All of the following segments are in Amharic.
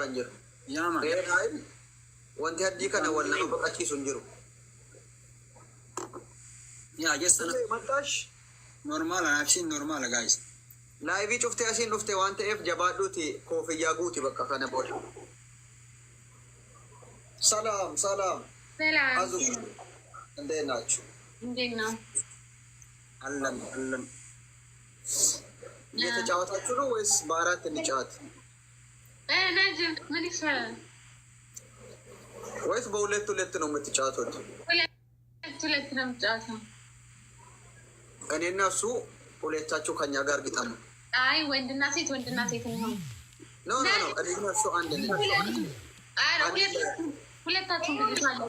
biraan jiru. Reedaayin wanti haddii kana wal nama baqachiisu hin jiru. Yaa jechuun Maqaash normaala aksiin normaala gaayis. laayivii cuftee asiin dhuftee waan ta'eef jabaadhuuti koofiyyaa guuti bakka kana booda. ሰላም ሰላም አዙ እንዴት ናችሁ? እንዴት ነው? አለም እየተጫወታችሁ ነው ወይስ በአራት እንጫወት? ነጅም ምን ይሻላል? ወይስ በሁለት ሁለት ነው የምትጫወቱት? ሁለት ነው የምትጫወተው? እኔና እሱ ሁለታችሁ ከኛ ጋር ግጠሙ። አይ ወንድና ሴት ነው። ኖ እኔና እሱ አንድ ነን። ሁለታችሁ ልጅታለ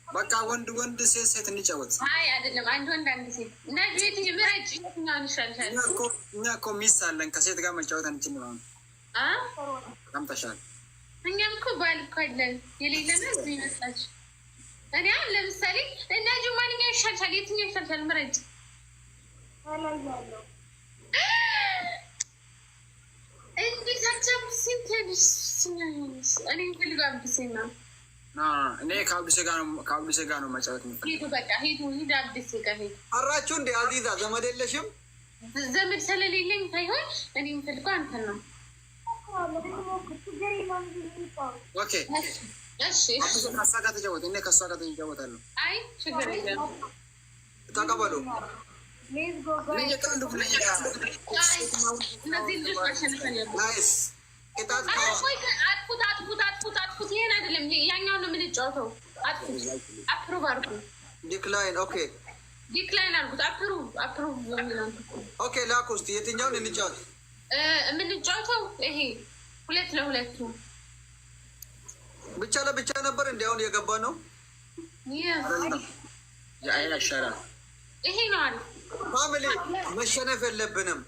በቃ ወንድ ሴት እንጫወት። አይ አይደለም፣ አንድ ወንድ አንድ ሴት። ነጅ ምረጭ የትኛውን ይሻልሻል? እኛ እኮ ሚስት አለን፣ ከሴት ጋር መጫወት አንችልም። በጣም ተሻለ። እኛም እኮ ባል እኮ አለን። የሌለን ምን ይመስላችሁ? እኔ አሁን ለምሳሌ ነጅ ማንኛው ይሻልሻል? የትኛው ይሻልሻል? ምረጭ። እንዴት አቻብሲን ተንስ እኔ ፈልጋ አብሲና እኔ ከአብዲስ ጋር ነው መጫወት የምፈልገው። ሂዱ በቃ ሂዱ አብዲስ ጋር ሂዱ። አራችሁ እንደ አዚዛ ዘመድ የለሽም? ዘመድ ስለሌለኝ ሳይሆን እኔ የምፈልገው አንተን ነው። ኦኬ እሺ ከእሷ ጋር ተጫወት። እኔ ከእሷ ጋር ተጫወታለሁ። አይ ችግር የለም ተቀበሉ። እነዚህ ልጆች ማሸነፈን ያሉ ናይስ አጥፉት። ይሄን አይደለም ያኛውን ነው የምንጫወተው። አጥፉት። አፕሩቭ አድርጉ። ዲክላይን ኦኬ፣ ዲክላይን አድርጉት። አፕሩቭ የሚለውን ኦኬ። ላኩ እስኪ የትኛውን እንጫወት? የምንጫወተው ይሄ 2-2 ብቻ ለብቻ ነበር እንዲያውን የገባ ነው። ይሄ ነው አለ ፋሚሊ መሸነፍ የለብንም።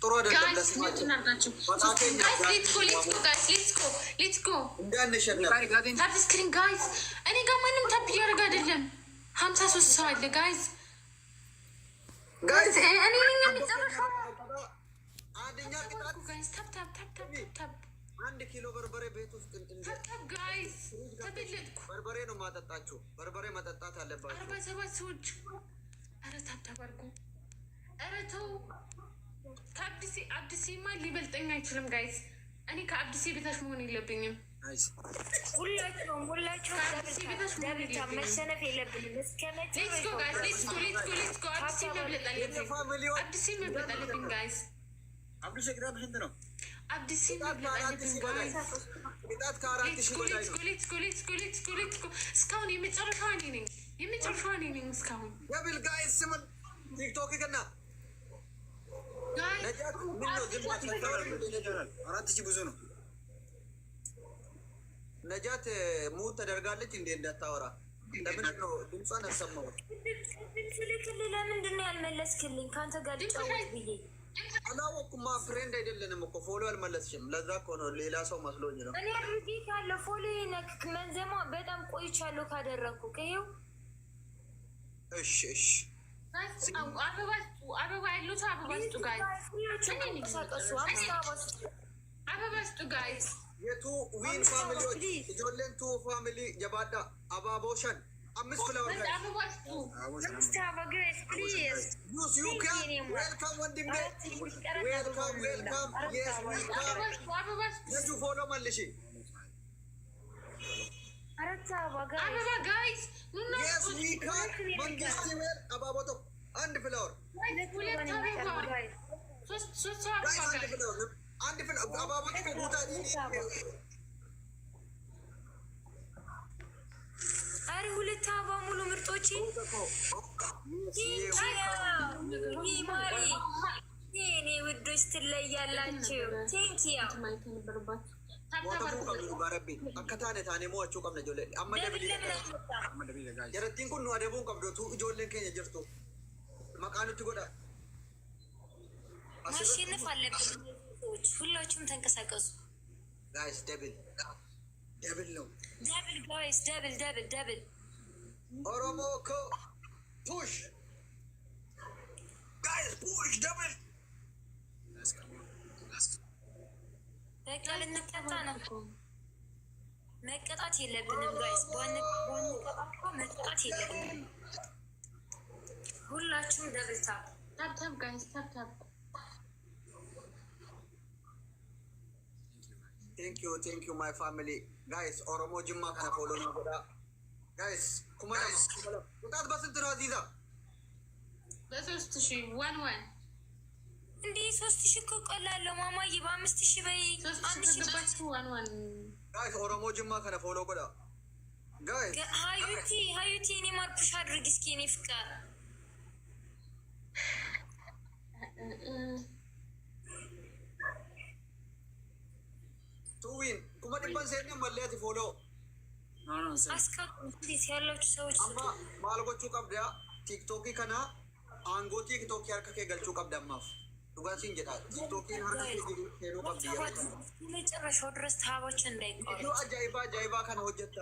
ጥሩ አይደለም ለስማችን እንዳንሸነፍ። ታፕስክሪን ጋይዝ፣ እኔ ጋር ማንም ታፕ እያደረገ አይደለም። 53 ሰው አለ ጋይዝ። እኔ ነኝ የሚጨረሻው። ታፕ 1 ኪሎ በርበሬ ቤት ውስጥ ጋይዝ ተበለጥኩ። በርበሬ ነው ማጠጣችሁ። በርበሬ መጠጣት አለባችሁ። 47 ሰዎች። ኧረ ታፕ አድርጉ። ኧረ ተው። አብዲሴማ ሊበልጠኝ አይችልም ጋይዝ። እኔ ከአብዲሴ ቤታች መሆን የለብኝም። ሁላችሁም መሸነፍ የለብንም። አብዲሴ መብለጥ አለብኝ ጋይዝ። አብዲሴ ግራ ስንት ነው? አብዲሴ መብለጥ አለብኝ ጋይዝ። እስካሁን የመጨረሻዋ እኔ ነኝ። እስካሁን የብል ጋይዝ ስምን ቲክቶክ ገና አራት ሺህ ብዙ ነው። ነጃት ሙት ተደርጋለች እንዴ? እንዳታወራ ለምንድን ነው ድምጿን አሰማው? ለምንድን ነው ያልመለስክልኝ? ከአንተ ጋር ልጫወት ብዬ አላወቅኩማ። ፍሬንድ አይደለንም እኮ ፎሎ አልመለስሽም። ለዛ እኮ ነው ሌላ ሰው መስሎኝ ነው። እኔ አድርጌ ካለው ፎሎ ነክ መንዘማ በጣም ቆይቻለሁ ካደረግኩ ከይው። እሺ አበባ ያሉት አበባ ስጡ ጋይዝ። የቱ ዊን ፋሚሊዎች ጆሌን ቱ ፋሚሊ ጀባዳ አባቦሸን 5 ፍላወር ዌልካም ወንድሜ ዌልካም የቱ ፎሎ መልሽ አበባ ጋይዝ መንግስት ዌል አባቦቶ 1 ፍላወር 2 አበባ 3 አንድ አባቦቶ ከቦታ አረ 2 አበባ ሙሉ ምርጦች ማሪ የኔ ውዶች ትለያላችሁ። ቴንኪያ akkataane taanee mo'achuu qabna ijoollee. Amma jarattiin kun nu adeemuun qabdu ijoolleen keenya jirtu maqaa nutti godha. ማሸነፍ አለብን። ሁላችሁም ተንቀሳቀሱ ጋይስ። ደብል ነው። ደብል ጋይስ፣ ደብል ኦሮሞ እኮ ፑሽ ጋይስ፣ ፑሽ ደብል በቃ ልንቀጣ ነው። መቀጣት የለብንም ጋይስ። ባንቀጣ መቀጣት የለብንም። ሁላችሁም ደብልታ ታብታብ ጋይስ ታብታብ። ቴንክ ዩ ማይ ፋሚሊ ጋይስ። ኦሮሞ ጅማ ከነ ፎሎ ነው ጎዳ ጋይስ። ኩማና ቁጣት በስንት ነው አዚዛ? በ3000 1 እንዴ 3000 እኮ ቀላል ነው ማማዬ። በ5000 በይ 1 ጋይስ። ኦሮሞ ጅማ ከነ ፎሎ ጎዳ ጋይስ። ሀዩቲ እኔ ማርኩሽ አድርግ እስኪ እኔ ፍቃድ ቱዊን ኩማ ዲባን ሴኒ መለያት ፎሎ አስካት ያላችሁ ሰዎች አማ ማልጎቹ ቀብዳ ቲክቶክ ከና አንጎ ቲክቶክ ያርከከ ገልቹ ቀብዳማፍ ዱጋሲን ጀዳ ቲክቶክ ያርከከ ሄዶ ቀብዲያ ለጨረሻው ድረስ ታቦች እንዳይቆሩ አጃይባ ከነ ሆጀታ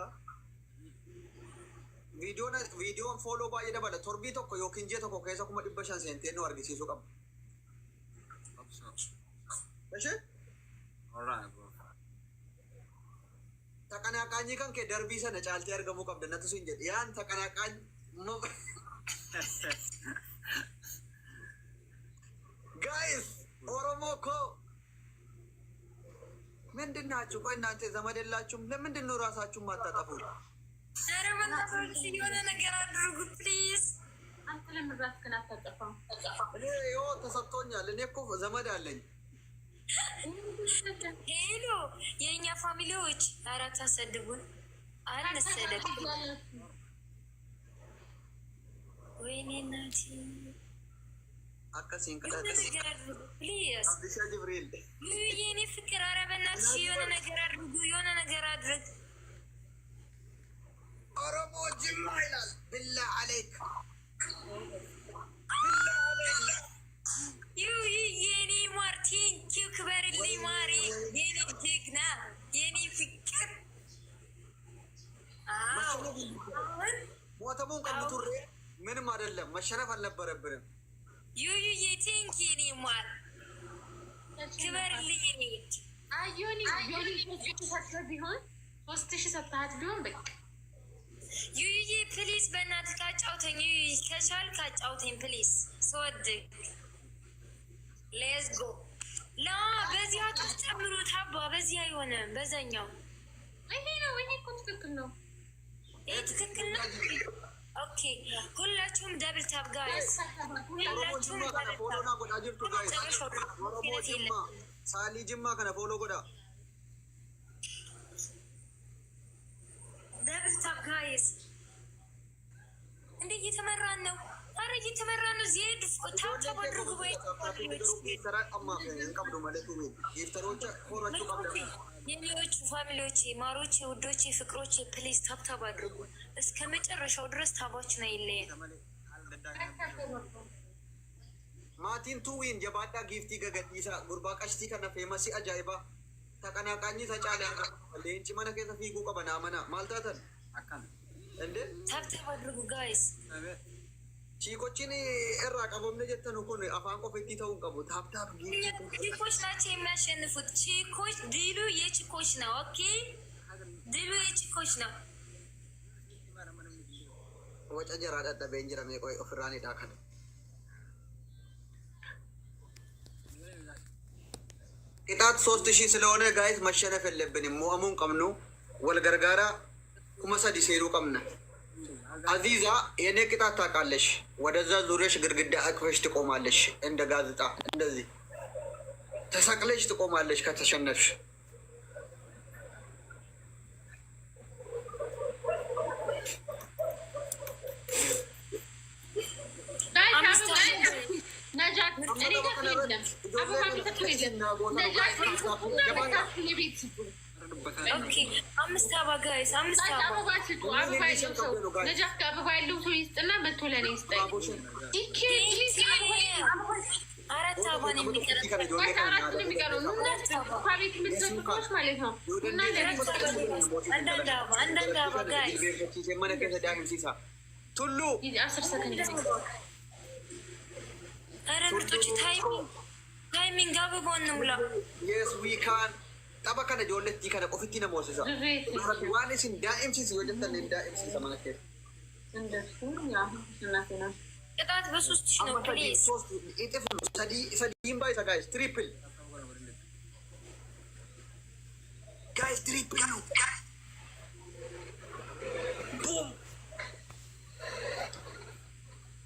ቪዲዮን ፎሎ ባየ ደበለ ቶርቢ ቶኮ ዮኪንጄ ቶኮ ከሰ ኩማ ዲበሻን ሴንቴ ነው አርጊሲሱ ቀብ እሺ ተቀናቃኝ ከን ከደርቢ ሰነ ጫልቲ አርገሙ ቀብደ ነተሱ እንጀ ያን ተቀናቃኝ ጋይስ ኦሮሞ እኮ ምንድን ናችሁ? ቆይ እናንተ ዘመድ የላችሁም? ለምንድን ነው ራሳችሁን ማታጠፉ? ኧረ በእናትህ የሆነ ነገር አድርጉ ፕሊዝ። አንተ ለምን ራስህን አታጠፋም? እኔ ይኸው ተሰጥቶኛል። እኔ እኮ ዘመድ አለኝ። ሄሎ የእኛ ፋሚሊዎች ኧረ ታሰድቡን አንሰደብ። ወይኔ እናቴ አከሲን ከታተስ ፕሊዝ አብዲሻ ጅብሪል የኔ ፍቅር ኧረ በእናትሽ የሆነ ነገር አድርጉ፣ የሆነ ነገር አድርግ። ኦሮሞ ጅማ ይላል። ብላ አለይክ የኔ ማር ቴንኪው ክበርልኝ ማሪ፣ የኔ ጀግና፣ የኔ ፍቅር ሞተሙን ቀምቱሬ ምንም አይደለም። መሸነፍ አልነበረብንም። ዩዩዬ ቴንኪ የኔ ማር ክበርልኝ። የኔ አዮኒ ቢሆን 3000 ሰጥተሃት ቢሆን በቃ ዩዩዬ ፕሊዝ በእናትህ ካጫውተኝ፣ ከቻልክ ካጫውተኝ ፕሊዝ። ስወድቅ ሌትስ ጎ። ላ በዚህ አትጨምሩት አባ፣ በዚህ አይሆንም። በዛኛው ይሄ ነው። ይሄ እኮ ትክክል ነው። ይሄ ትክክል ነው። ኦኬ ሁላችሁም ደብል ታብ ጋይስ፣ ሁላችሁም ፎሎና ጎዳ ጅርቱ ጋይስ። ኦሮሞ ጅማ ሳሊ ጅማ ከነ ፎሎ ጎዳ ደብል ታብ ጋይስ። እንዴ እየተመራን ነው። አረ እየተመራን ነው። ዜድ ታብ ታብ አድርጉ ወይ የኔዎቹ ፋሚሊዎቼ፣ ማሮቼ፣ ውዶቼ፣ ፍቅሮቼ ፕሊዝ ታብ ታብ አድርጉ እስከ መጨረሻው ድረስ። ታባችን አይለየን። maatiin tuwiin jabaadhaa giiftii gagadhiisaa gurbaa qashtii kana feemasii ajaa'ibaa taqanaaqaanyi tacaalaa leenci mana keessa fiiguu qaba naamana maal taatan ende ታብታብ አድርጉ ጋይስ። chiikochiin irraa qabamne jettanu kun afaan qofetti ta'uu qabu taabtaab ቺኮች ናቸው የሚያሸንፉት። ቺኮች ድሉ የቺኮች ነው። ኦኬ ድሉ የቺኮች ነው። waca jaraa dadhabeen jirame qoy ofirraanidha kana ቅጣት 3000 ስለሆነ ጋይስ መሸነፍ የለብንም። ሞአሙን ቀምኑ ወልገርጋራ ኩመሰዲ ሴሩ ቀምነ አዚዛ የኔ ቅጣት ታውቃለሽ። ወደዛ ዙሪያሽ ግድግዳ አቅፈሽ ትቆማለሽ። እንደ ጋዜጣ እንደዚህ ተሰቅለሽ ትቆማለሽ ከተሸነፍሽ። አምስት አበባ ጋይስ፣ አምስት አበባ ነጃት ከአበባ ያለው ሰው ይስጥና መቶ ለኔ ይስጠኝ። አራት አበባ ነው የሚቀረው። አራት ነው የሚቀረው። ቤት የምትዘብቶች ማለት ነው። አንዳንድ አበባ አንዳንድ አበባ ጋይስ ቱሉ 10 ሰከንድ ኧረ ምርጦች ታይሚንግ አበባውን ነው ሙላ። የስ ዊ ካን Tapha kana ijoollettii kana ofitti nama hoosisa. Waan isin daa'imsiisi yoo jettan hin daa'imsiisa mana keessa. ቅጣት በሶስት ሺህ ነው ፕሊዝ። እጥፍ ነው። ሰዲን ባይሳ ጋይስ ትሪፕል ጋይስ ትሪፕል ነው። ቡም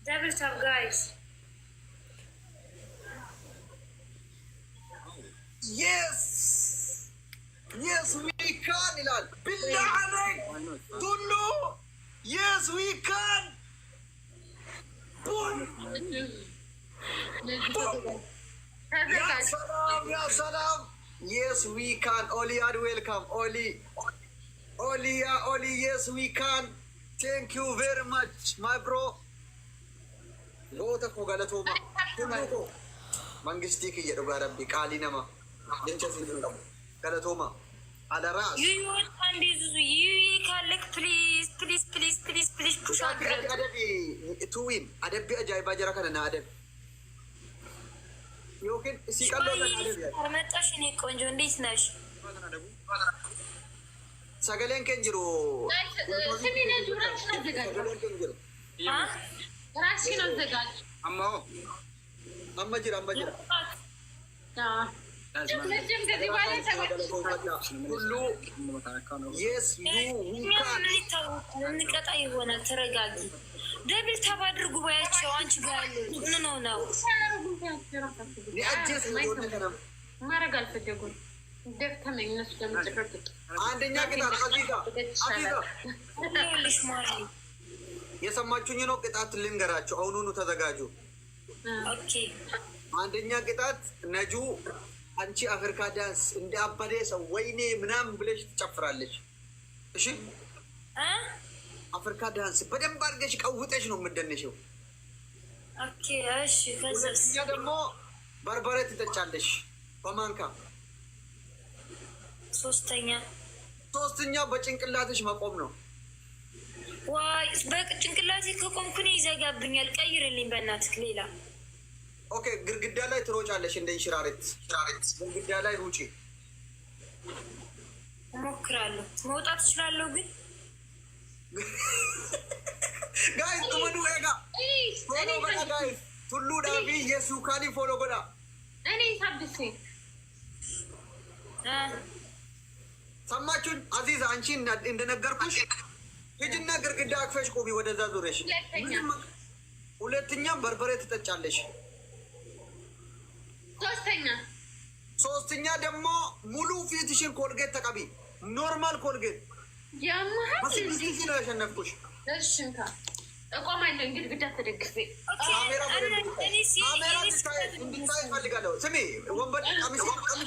ደብል ታፕ ጋይስ Yes, we can, Ilal. Billah alayk. Tullu. Yes, we can. Boom. Ya salam. Yes, we can. Oli are welcome. Oli, yes, we can. Thank you very much, my bro. Go ta ko galatoma. Tullu. Mangisti ki yedo garabbi kali nama. Galatoma. Adara. You and this you collect please push up. Adabi to win. Adabi ajaiba jara kana na adab. Yokin si kallo na adabi. Armatash ni konjo እንዴት ነሽ? Sagalen kenjiro. Simine jurash na zagaj. Rashi na zagaj. Amma jira. Yes, we can. እንቀጣ ይሆናል። ተረጋጊ። ደብል ታፕ አድርጉ ባያቸው አንቺ ጋር ያለው ነው። ማረግ አልፈለጉም። ደፍተመኝ እነሱ ለምትረዱት አንደኛ ቅጣት ይኸውልሽ ማሪ የሰማችሁኝ ነው። ቅጣት ልንገራችሁ። አሁኑኑ ተዘጋጁ። ኦኬ አንደኛ ቅጣት ነጁ አንቺ አፍሪካ ዳንስ እንደ አባዴ ሰው ወይኔ ምናምን ብለሽ ትጨፍራለች። እሺ አፍሪካ ዳንስ በደንብ አድርገሽ ቀውጠሽ ነው የምትደንሽው። ኦኬ እሺ። ከዛስ ደግሞ በርበሬ ትጠጫለሽ በማንካ። ሶስተኛ በጭንቅላትሽ መቆም ነው። ዋይ በጭንቅላቴ ከቆምኩኝ ይዘጋብኛል። ቀይርልኝ በእናትህ ሌላ። ኦኬ ግርግዳ ላይ ትሮጫለሽ እንደ እንሽራሪት። ግርግዳ ላይ ሩጪ። እሞክራለሁ። መውጣት እችላለሁ ግን ጋይስ ቱመኑ ኤጋ ፎሎ ጎዳ ጋይስ ቱሉ ዳቪ የሱካኒ ፎሎ ጎዳ እኔ ሳብሲ ሰማችሁን? አዚዛ አንቺ እንደነገርኩሽ ሂጂና ግርግዳ አክፈሽ ቆሚ፣ ወደዛ ዙረሽ። ሁለተኛ በርበሬ ትጠጫለሽ። ሶስተኛ ደግሞ ሙሉ ፊትሽን ኮልጌት ተቀቢ፣ ኖርማል ኮልጌት። በስድስት ነው ያሸነፍኩሽ። እቆማለሁ ግድግዳ ተደግፌ። ካሜራ እንድታይ ፈልጋለሁ። ስሚ ወንበር ቀሚስ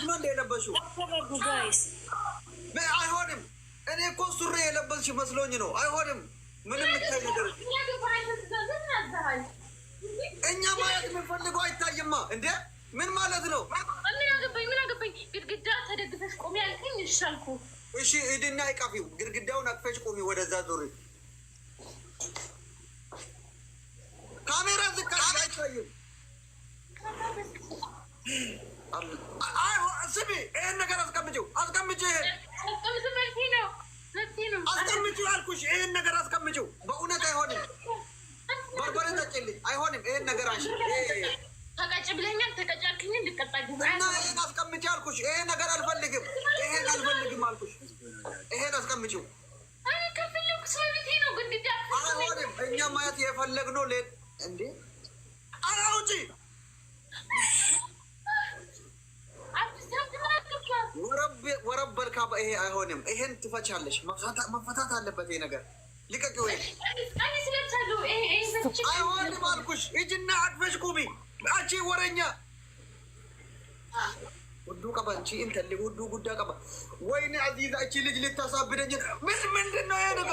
ነው እንደ የለበሽው። አይሆንም። እኔ እኮ ሱሪ የለበስሽ መስሎኝ ነው። አይሆንም። ምንም የምታይ ነገር እኛ ማየት የምንፈልገው አይታይማ። እንዴ ምን ማለት ነው? ምን አገባኝ? ግድግዳ ተደግፈሽ ቆሚ ያልከኝ እሺ አልኩ። እሺ ሂድና ይቃፊው። ግድግዳውን አቅፈሽ ቆሚ፣ ወደዛ ዙሪ። ካሜራ ዝቅ አይታይም። ስሚ ይሄን ነገር አስቀምጪው። አስቀምጪው አልኩሽ። ይሄን ነገር አስቀምጪው። በእውነት አይሆንም። በርበሬ ጠጪልኝ። አይሆንም። ይሄን ነገር አንሺ። ተቀጭ ብለኛል። ተቀጫልክኝ ልቀጣኝ እና ይሄን አስቀምጪ አልኩሽ። ይሄን ነገር አልፈልግም። ይሄን አልፈልግም አልኩሽ። ይሄን አስቀምጪው። ከፈለኩ ሰውነቴ ነው ግድግዳ። አይሆንም። እኛ ማየት የፈለግነው እንዴ አውጪ። ወረበልካ ይሄ አይሆንም። ይሄን ትፈቻለሽ። መፈታት አለበት ይሄ ነገር። ልቀቂ ወይ አይሆንም አልኩሽ። ሂጂና አቅፈሽ ቁሚ። አንቺ ወረኛ ውዱ ቀባ እንቺ እንተል ውዱ ጉዳ ቀባ። ወይኔ አዚዛ እቺ ልጅ ልታሳብደኝ። ምንድን ነው ይሄ ነገር?